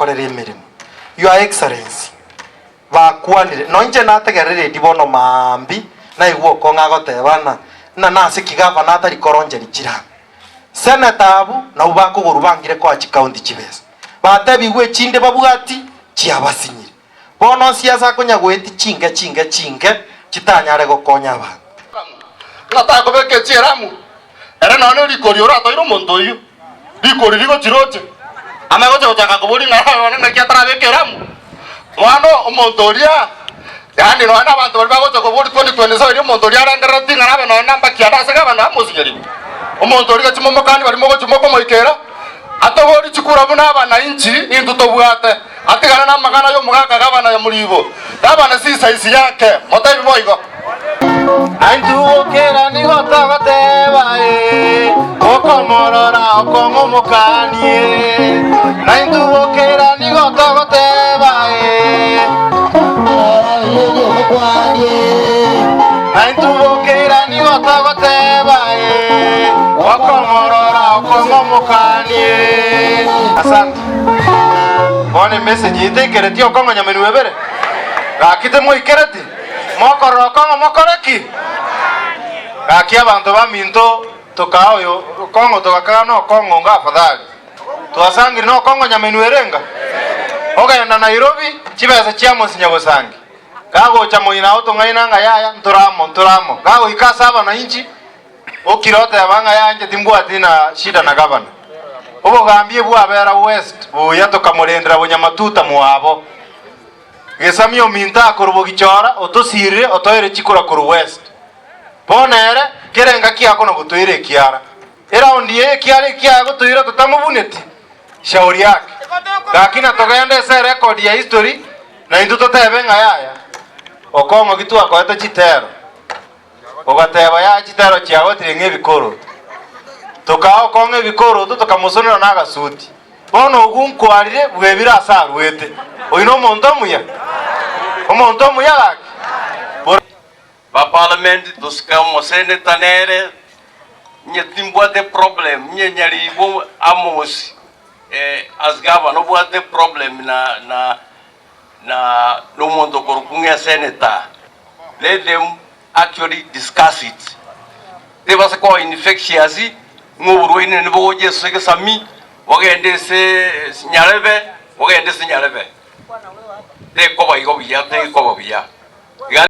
bakorera emirimo. Your Excellency bakwanire nonje nategerere dibono mambi na igwo konga gotebana na nase kigava na atari koronjeri kira Senator abu na ubako gorubangire kwa county chibesa batebi gwe chinde babugati chiabasinyire bono siasa konya gweti chinge kitanyare gokonya abantu natako beke chiramu era none likori ora toiro monto yu likori liko chiroche amagoje gotaka kuburi ngara na kiatara beke ramu wano montoria yani no ana abantu bari bagoje kuburi 2027 iri montoria rangara tingara bano namba kiada sega bano amusigeri omontoria chimomokani bari mogo chimoko moikera atogori chikura buna abana inchi intu tobwate atigana na magana yo mugaka gabana ya mulibo dabana sisa isi yake motabi moigo Antu okera ni gotagoteba okomorora okongomokanie Antu okera ni gotagoteba Antu okera ni gotagoteba okomorora okongomokanie Asante Bone message itekereti okongonya menu ebere Gakite moikereti Mokorokongo mokoreki Gaki abantu baminto tokaoyo kongo tokakana no kongo ngafadhali Tuasangiri no kongo nyamenu erenga Ogenda Nairobi chibesa chiamo sinyagosangi Gago chamoina auto ngaina ngayaya nturamo Gago ikasa aba na inchi Okirote abanga yanje timbu atina shida na gavana Obo gambie bwa bera west buya tokamurendera bunyamatuta muabo Gesamio minta kurubo gichora otosire otoire chikura kuru west Bonere kerenga kiako no gutoire kiara Era ondie kiare kiago tuira tutamubuneti shauri yake Lakini atogende se record ya history na induto tebe ngayaya Okongo gitu akoeta chitero Ogateba ya chitero chiago tiringe bikoro Tokao konge bikoro tukamusonera naga suti Bono ugunkwarire bwebira asarwete Oino monto muya Omonto muya laki Ba parliament tuskamo seneta nere Nyetimbo de problem nyeri bo amos as governor no boate problem na no mondo korukunga senator let them actually discuss it they was ko infectious ngoburu ine ne boje sege sami wagende se nyarebe de ko ba igo biya te ko ba biya